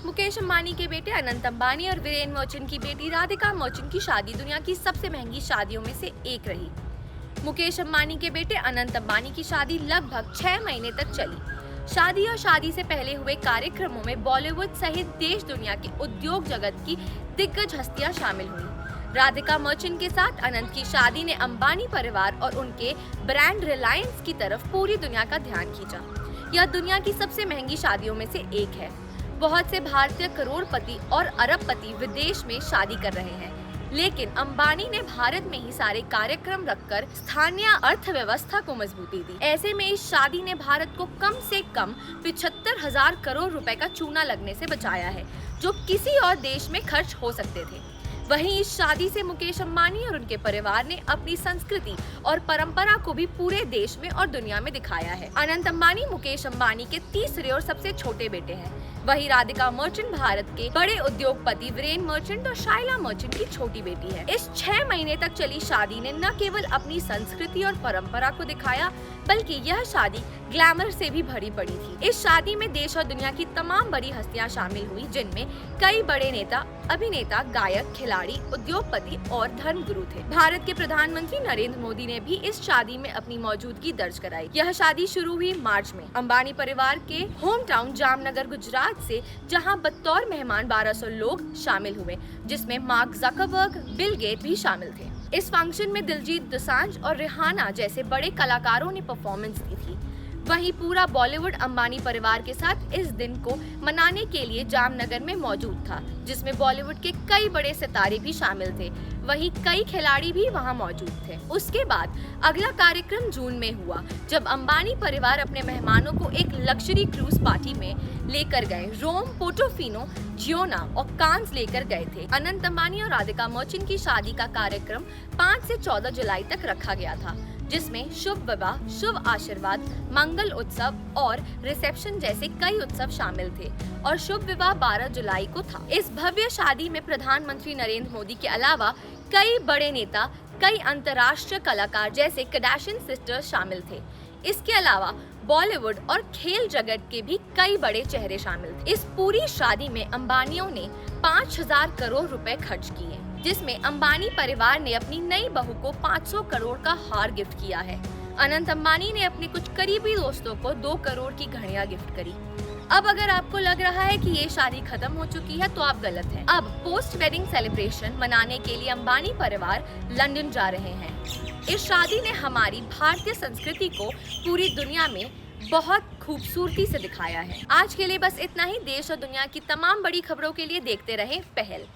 मुकेश अंबानी के बेटे अनंत अंबानी और वीरेन मर्चेंट की बेटी राधिका मर्चेंट की शादी दुनिया की सबसे महंगी शादियों में से एक रही। मुकेश अंबानी के बेटे अनंत अंबानी की शादी लगभग 6 महीने तक चली। शादी और शादी से पहले हुए कार्यक्रमों में बॉलीवुड सहित देश दुनिया के उद्योग जगत की दिग्गज हस्तियां शामिल हुई। राधिका मर्चेंट के साथ अनंत की शादी ने अंबानी परिवार और उनके ब्रांड रिलायंस की तरफ पूरी दुनिया का ध्यान खींचा। यह दुनिया की सबसे महंगी शादियों में से एक है। बहुत से भारतीय करोड़पति और अरबपति विदेश में शादी कर रहे हैं, लेकिन अंबानी ने भारत में ही सारे कार्यक्रम रखकर स्थानीय अर्थव्यवस्था को मजबूती दी। ऐसे में इस शादी ने भारत को कम से कम 75,000 करोड़ रुपए का चूना लगने से बचाया है, जो किसी और देश में खर्च हो सकते थे। वहीं इस शादी से मुकेश अंबानी और उनके परिवार ने अपनी संस्कृति और परंपरा को भी पूरे देश में और दुनिया में दिखाया है। अनंत अंबानी मुकेश अंबानी के तीसरे और सबसे छोटे बेटे हैं। वहीं राधिका मर्चेंट भारत के बड़े उद्योगपति वीरेन मर्चेंट और शाइला मर्चेंट की छोटी बेटी है। इस 6 महीने तक चली शादी ने न केवल अपनी संस्कृति और परंपरा को दिखाया, बल्कि यह शादी ग्लैमर से भी भरी पड़ी थी। इस शादी में देश और दुनिया की तमाम बड़ी हस्तियां शामिल हुई, जिनमें कई बड़े नेता, अभिनेता, गायक, खिलाड़ी, उद्योगपति और धर्मगुरु थे। भारत के प्रधानमंत्री नरेंद्र मोदी ने भी इस शादी में अपनी मौजूदगी दर्ज कराई। यह शादी शुरू हुई मार्च में अंबानी परिवार के होम टाउन जामनगर गुजरात से, जहां बतौर मेहमान 1200 लोग शामिल हुए, जिसमें मार्क ज़करबर्ग, बिल गेट भी शामिल थे। इस फंक्शन में दिलजीत दोसांझ और रिहाना जैसे बड़े कलाकारों ने परफॉर्मेंस दी थी। वहीं पूरा बॉलीवुड अंबानी परिवार के साथ इस दिन को मनाने के लिए जामनगर में मौजूद था, जिसमें बॉलीवुड के कई बड़े सितारे भी शामिल थे। वहीं कई खिलाड़ी भी वहां मौजूद थे। उसके बाद अगला कार्यक्रम जून में हुआ, जब अंबानी परिवार अपने मेहमानों को एक लग्जरी क्रूज पार्टी में लेकर गए। रोम, पोर्टोफिनो, जियोना और कांस लेकर गए थे। अनंत अंबानी और राधिका मर्चेंट की शादी का कार्यक्रम 5 से 14 जुलाई तक रखा गया था, जिसमें शुभ विवाह, शुभ आशीर्वाद, मंगल उत्सव और रिसेप्शन जैसे कई उत्सव शामिल थे और शुभ विवाह 12 जुलाई को था। इस भव्य शादी में प्रधानमंत्री नरेंद्र मोदी के अलावा कई बड़े नेता, कई अंतर्राष्ट्रीय कलाकार जैसे कार्दाशियन सिस्टर्स शामिल थे। इसके अलावा बॉलीवुड और खेल जगत के भी कई बड़े चेहरे शामिल थे। इस पूरी शादी में अंबानियों ने 5,000 करोड़ रुपए खर्च किए, जिसमें अंबानी परिवार ने अपनी नई बहू को 500 करोड़ का हार गिफ्ट किया है। अनंत अंबानी ने अपने कुछ करीबी दोस्तों को 2 करोड़ की घड़ियां गिफ्ट करी। अब अगर आपको लग रहा है कि ये शादी खत्म हो चुकी है, तो आप गलत हैं। अब पोस्ट वेडिंग सेलिब्रेशन मनाने के लिए अंबानी परिवार लंदन जा रहे हैं। इस शादी ने हमारी भारतीय संस्कृति को पूरी दुनिया में बहुत खूबसूरती से दिखाया है। आज के लिए बस इतना ही। देश और दुनिया की तमाम बड़ी खबरों के लिए देखते रहें पहल।